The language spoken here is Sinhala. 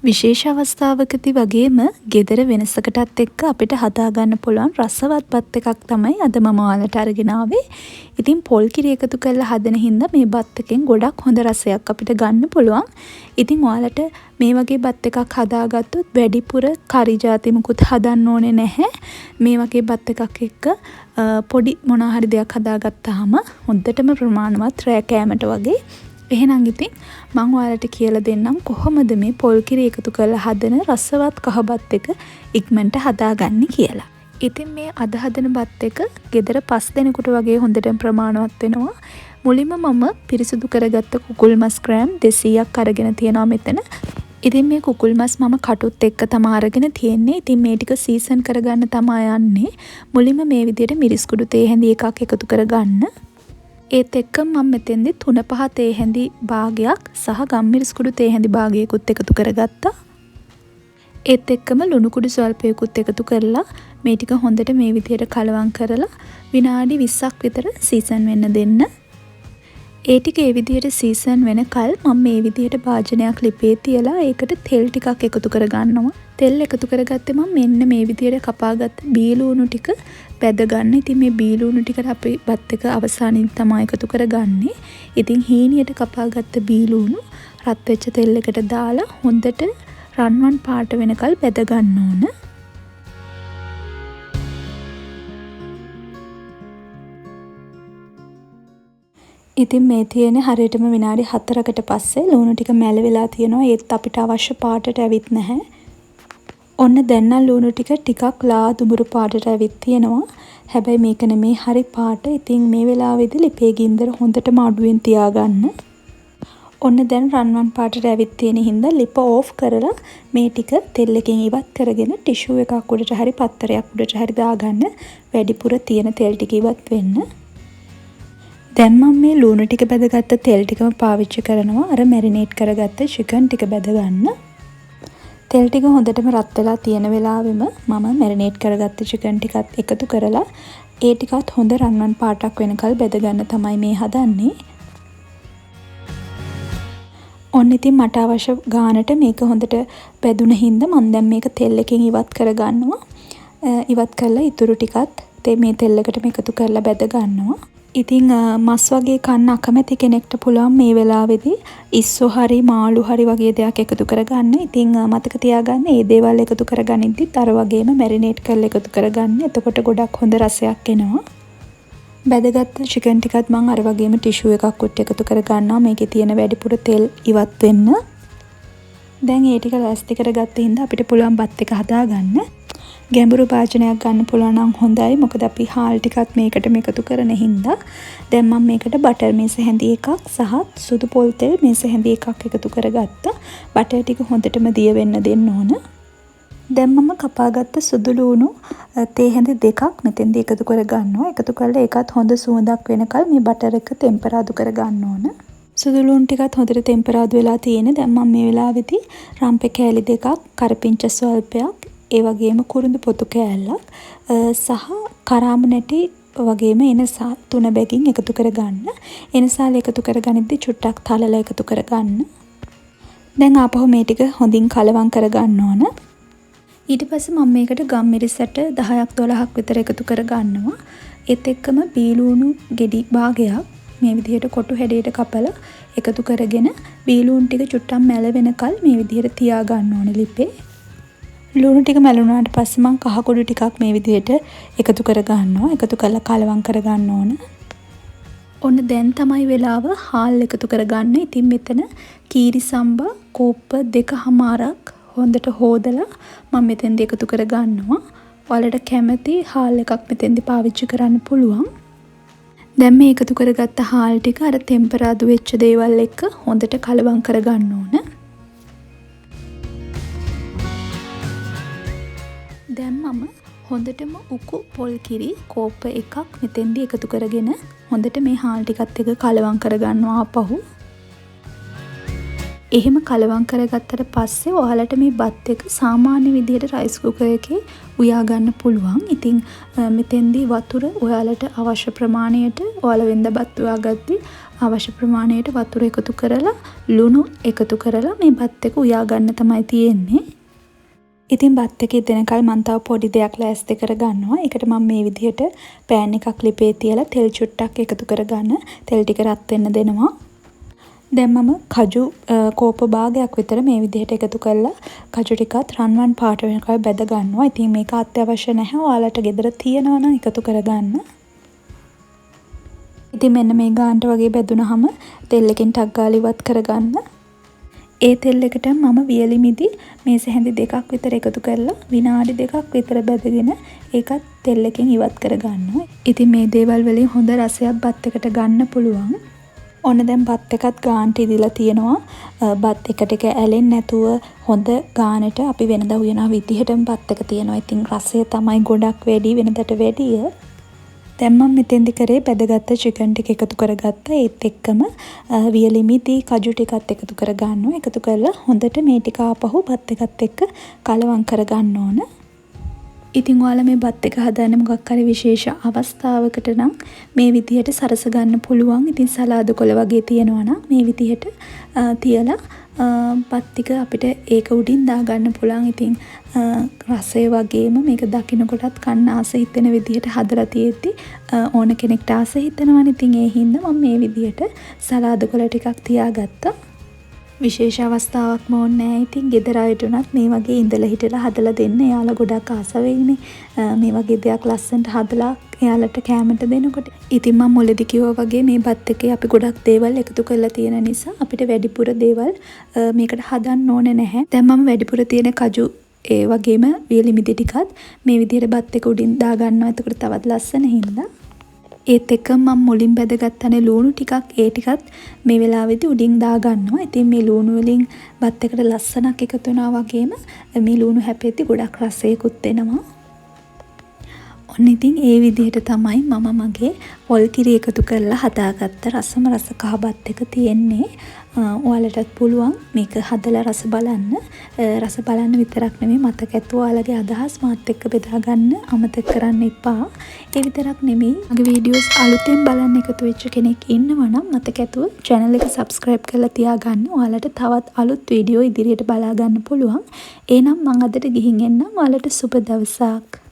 විශේෂ අවස්ථාවකදී වගේම ගෙදර වෙනසකටත් එක්ක අපිට හදාගන්න පුළුවන් රසවත් බත් එකක් තමයි අද මම ඔයාලට අරගෙන ආවේ. ඉතින් පොල් කිරි එකතු කරලා හදන හින්දා මේ බත් එකෙන් ගොඩක් හොඳ රසයක් අපිට ගන්න පුළුවන්. ඉතින් ඔයාලට මේ වගේ බත් එකක් හදාගත්තොත් වැඩිපුර කරි ಜಾති මුකුත් හදන්න ඕනේ නැහැ. මේ වගේ බත් එකක් එක්ක පොඩි මොනවා හරි දෙයක් හදාගත්තාම හොඳටම ප්‍රමාණවත් රෑ කෑමට වගේ. එහෙනම් ඉතින් මම ඔයාලට කියලා දෙන්නම් කොහොමද මේ පොල් කිරි එකතු කරලා හදන රසවත් කහ බත් එක ඉක්මනට හදාගන්නේ කියලා. ඉතින් මේ අද හදන බත් එක ගෙදර 5 දෙනෙකුට වගේ හොඳටම ප්‍රමාණවත් වෙනවා. මුලින්ම මම පිරිසිදු කරගත්ත කුකුල් මස් ග්‍රෑම් 200ක් අරගෙන තියනවා මෙතන. ඉතින් මේ කුකුල් මස් මම කටුත් එක්ක තමයි අරගෙන තියෙන්නේ. ඉතින් මේ ටික සීසන් කරගන්න තමයි යන්නේ. මුලින්ම මේ විදිහට මිරිස් කුඩු තේ හැඳි එකක් එකතු කරගන්න. ඒත් එක්ක මම මෙතෙන්දි 3-5 තේ හැඳි භාගයක් සහ ගම්මිරිස් කුඩු තේ හැඳි භාගයකුත් එකතු කරගත්තා. ඒත් එක්කම ලුණු කුඩු ස්වල්පයකුත් එකතු කරලා මේ ටික හොඳට මේ විදිහට කලවම් කරලා විනාඩි 20ක් විතර සීසන් වෙන්න දෙන්න. ඒ ටික ඒ විදිහට සීසන් වෙනකල් මම මේ විදිහට භාජනයක් ලිපේ තියලා ඒකට තෙල් ටිකක් එකතු කරගන්නවා. තෙල් එකතු කරගත්තේ මම මෙන්න මේ විදිහට කපාගත්ත බීලුණු ටික බැද ගන්න. ඉතින් මේ බීලුණු ටිකට අපි බත් එක අවසානයේ තමයි එකතු කරගන්නේ. ඉතින් හීනියට කපාගත්ත බීලුණු රත් වෙච්ච තෙල් එකට දාලා හොඳට රන්වන් පාට වෙනකල් බැද ගන්න ඕන. ඉතින් මේ තියෙන්නේ හරියටම විනාඩි 4කට පස්සේ ලුණු ටික මැල වෙලා තියෙනවා. ඒත් අපිට අවශ්‍ය පාටට ඇවිත් නැහැ. ඔන්න දැන් නම් ලුණු ටිකක් ලා දුඹුරු පාටට ඇවිත් තියෙනවා. හැබැයි මේක නෙමේ හරි පාට. ඉතින් මේ වෙලාවේදී ලිපේ ගින්දර හොඳටම අඩුවෙන් තියාගන්න. ඔන්න දැන් රන්වන් පාටට ඇවිත් තියෙන හින්දා ලිප ඕෆ් කරලා මේ ටික තෙල් එකෙන් ඉවත් කරගෙන ටිෂු එකක් උඩට හරි පත්තරයක් උඩට හරි දාගන්න. වැඩිපුර තියෙන තෙල් ටික ඉවත් වෙන්න. දැන් මම මේ ලුණු ටික බැදගත්ත තෙල් ටිකම පාවිච්චි කරනවා අර මැරිනේට් කරගත්ත චිකන් ටික බැද ගන්න. තෙල් ටික හොඳටම රත් වෙලා තියෙන වෙලාවෙම මම මැරිනේට් කරගත්ත චිකන් ටිකත් එකතු කරලා ඒ ටිකත් හොඳ රන්වන් පාටක් වෙනකල් බැද ගන්න තමයි මේ හදන්නේ. ඔන්න ඉතින් මට අවශ්‍ය ගානට මේක හොඳට බැදුන හින්දා මම දැන් මේක තෙල් එකෙන් ඉවත් කරගන්නවා. ඉවත් කරලා ඉතුරු ටිකත් මේ තෙල් එකටම එකතු කරලා බැද ගන්නවා. ඉතින් මස් වගේ කන්න අකමැති කෙනෙක්ට පුළුවන් මේ වෙලාවේදී ඉස්සෝ හරි මාළු හරි වගේ දෙයක් එකතු කරගන්න. ඉතින් මතක තියාගන්න මේ දේවල් එකතු කරගනිද්දිත් අර වගේම මැරිනේට් කරලා එකතු කරගන්න. එතකොට ගොඩක් හොඳ රසයක් එනවා. බැදගත්ත චිකන් ටිකත් මම අර වගේම ටිෂු එකක් උඩට එකතු කරගන්නවා. මේකේ තියෙන වැඩිපුර තෙල් ඉවත් වෙන්න. දැන් ඒ ටික ලෑස්ති කරගත්ත හින්දා අපිට පුළුවන් බත් එක හදාගන්න. ගැඹුරු භාජනයක් ගන්න පුළුවන් නම් හොඳයි. මොකද අපි හාල් ටිකත් මේකටම එකතු කරන හින්දා. දැන් මම මේකට බටර් මේස හැඳි එකක් සහ සුදු පොල් තෙල් මේස හැඳි එකක් එකතු කරගත්තා. බටර් ටික හොඳටම දිය වෙන්න දෙන්න ඕන. දැන් මම කපාගත්ත සුදු ලුණු තේ හැඳි දෙකක් මෙතෙන්දී එකතු කරගන්නවා. එකතු කරලා ඒකත් හොඳ සුවඳක් වෙනකල් මේ බටර් එක ටෙම්පරාදු කරගන්න ඕන. සුදු ලුණු ටිකත් හොඳට ටෙම්පරාදු වෙලා තියෙන. දැන් මම මේ වෙලාවේදී රම්පේ කෑලි දෙකක්, කරපිංච ස්වල්පයක්, ඒ වගේම කුරුඳු පොතු කෑල්ලක් සහ කරාම නැටි වගේම එනසාල් 3 බැගින් එකතු කරගන්න. එනසාල් එකතු කරගනිද්දි චුට්ටක් තලලා එකතු කරගන්න. දැන් ආපහු මේ ටික හොඳින් කලවම් කරගන්න ඕන. ඊට පස්සේ මම මේකට ගම්මිරිස් ඇට 10ක් 12ක් විතර එකතු කරගන්නවා. ඒත් එක්කම බීලුණු ගෙඩි භාගයක් මේ විදිහට කොටු හැඩයට කපලා එකතු කරගෙන බීලුණු ටික චුට්ටක් මැල වෙනකල් මේ විදිහට තියාගන්න ඕන ලිපේ. ලුණු ටික මැලුණාට පස්සේ මම කහ කුඩු ටිකක් මේ විදිහට එකතු කරගන්නවා. එකතු කරලා කලවම් කරගන්න ඕන. ඔන්න දැන් තමයි වෙලාව හාල් එකතු කරගන්න. ඉතින් මෙතන කීරි සම්බා කෝප්ප 2කමාරක් හොඳට හොදලා මම මෙතෙන්ද එකතු කරගන්නවා. ඔයාලට කැමති හාල් එකක් මෙතෙන්දි පාවිච්චි කරන්න පුළුවන්. දැන් මේ එකතු කරගත්ත හාල් ටික අර ටෙම්පරාදු වෙච්ච දේවල් එක්ක හොඳට කලවම් කරගන්න ඕන. දැන් මම හොඳටම උකු පොල් කිරි කෝප්ප එකක් මෙතෙන්දී එකතු කරගෙන හොඳට මේ හාල් ටිකත් එක්ක කලවම් කරගන්නවා ආපහු. එහෙම කලවම් කරගත්තට පස්සේ ඔයාලට මේ බත් එක සාමාන්‍ය විදිහට රයිස් කුකර් එකේ උයා ගන්න පුළුවන්. ඉතින් මෙතෙන්දී වතුර ඔයාලට අවශ්‍ය ප්‍රමාණයට ඔයාලා වෙනද බත් උයාගද්දි අවශ්‍ය ප්‍රමාණයට වතුර එකතු කරලා ලුණු එකතු කරලා මේ බත් එක උයා ගන්න තමයි තියෙන්නේ. ඉතින් බත් එක ඉදෙනකල් මම තව පොඩි දෙයක් ලෑස්ති කරගන්නවා. ඒකට මම මේ විදිහට පෑන් එකක් ලිපේ තියලා තෙල් චුට්ටක් එකතු කරගන්න. තෙල් ටික රත් වෙන්න දෙනවා. දැන් මම කජු කෝප භාගයක් විතර මේ විදිහට එකතු කරලා කජු ටිකත් රන්වන් පාට වෙනකල් බැද ගන්නවා. ඉතින් මේක අත්‍යවශ්‍ය නැහැ. ඔයාලට ගෙදර තියෙනවා නම් එකතු කරගන්න. ඉතින් මෙන්න මේ ගානට වගේ බැදුනහම තෙල් එකෙන් ටක් ගාලා ඉවත් කරගන්න. ඒ තෙල් එකට මම වියලි මිදි මේස හැඳි දෙකක් විතර එකතු කරලා විනාඩි දෙකක් විතර බැදගෙන ඒකත් තෙල් එකෙන් ඉවත් කරගන්නවා. ඉතින් මේ දේවල් වලින් හොඳ රසයක් බත් එකට ගන්න පුළුවන්. ඔන්න දැන් බත් එකත් ගානට ඉදලා තියෙනවා. බත් එකට එක ඇලෙන්නේ නැතුව හොඳ ගානට අපි වෙනදා උයන විදිහටම බත් එක තියෙනවා. ඉතින් රසය තමයි ගොඩක් වැඩි වෙනදට වැඩිය. දැන් මම මෙතෙන්දි කරේ බැදගත්ත චිකන් ටික එකතු කරගත්තා. ඒත් එක්කම වියලි මිදි කජු ටිකත් එකතු කරගන්නවා. එකතු කරලා හොඳට මේ ටික ආපහු බත් එකත් එක්ක කලවම් කරගන්න ඕන. ඉතින් ඔයාලා මේ බත් එක හදන්න මොකක් හරි විශේෂ අවස්ථාවකට නම් මේ විදිහට සරස ගන්න පුළුවන්. ඉතින් සලාද කොළ වගේ තියෙනවා නම් මේ විදිහට තියලා බත් ටික අපිට ඒක උඩින් දා ගන්න පුළුවන්. ඉතින් රසය වගේම මේක දකින්නකොටත් කන්න ආස හිතෙන විදිහට හදලා තියෙද්දි ඕන කෙනෙක්ට ආස හිතෙනවනේ. ඉතින් ඒ හින්දා මම මේ විදිහට සලාද කොළ ටිකක් තියාගත්තා. විශේෂ අවස්ථාවක් ඕනේ නැහැ. ඉතින් ගෙදර අයට උනත් මේ වගේ ඉඳලා හිටලා හදලා දෙන්න. එයාලා ගොඩක් ආස වෙයිනේ. මේ වගේ දෙයක් ලස්සනට හදලා එයාලට කැමට දෙනකොට. ඉතින් මම මුලදී කිව්වා වගේ මේ බත් එකේ අපි ගොඩක් දේවල් එකතු කරලා තියෙන නිසා අපිට වැඩිපුර දේවල් මේකට හදන්න ඕනේ නැහැ. දැන් මම වැඩිපුර තියෙන කජු ඒ වගේම වියලි මිදි ටිකත් මේ විදිහට බත් එක උඩින් දා ගන්නවා. එතකොට තවත් ලස්සන හින්දා. ඒත් එක්ක මම මුලින් බැදගත්තනේ ලුණු ටිකක් ඒ ටිකත් මේ වෙලාවේදී උඩින් දා ගන්නවා. ඉතින් මේ ලුණු වලින් බත් එකට ලස්සනක් එකතු වෙනවා වගේම මේ ලුණු හැපෙද්දි ගොඩක් රසයකුත් එනවා. ඔන්න ඉතින් ඒ විදිහට තමයි මම මගේ පොල් කිරි එකතු කරලා හදාගත්ත රසම රස කහ බත් එක තියෙන්නේ. ඔයාලටත් පුළුවන් මේක හදලා රස බලන්න. රස බලන්න විතරක් නෙමෙයි මතක ඇතුව ඔයාලගේ අදහස් මාත් එක්ක බෙදා ගන්න අමතක කරන්න එපා. ඒ විතරක් නෙමෙයි මගේ වීඩියෝස් අලුතෙන් බලන්න එකතු වෙච්ච කෙනෙක් ඉන්නවා නම් මතක ඇතුව channel එක subscribe කරලා තියාගන්න. ඔයාලට තවත් අලුත් වීඩියෝ ඉදිරියට බලා ගන්න පුළුවන්. එහෙනම් මම අදට ගිහින් එන්නම්. ඔයාලට සුබ දවසක්.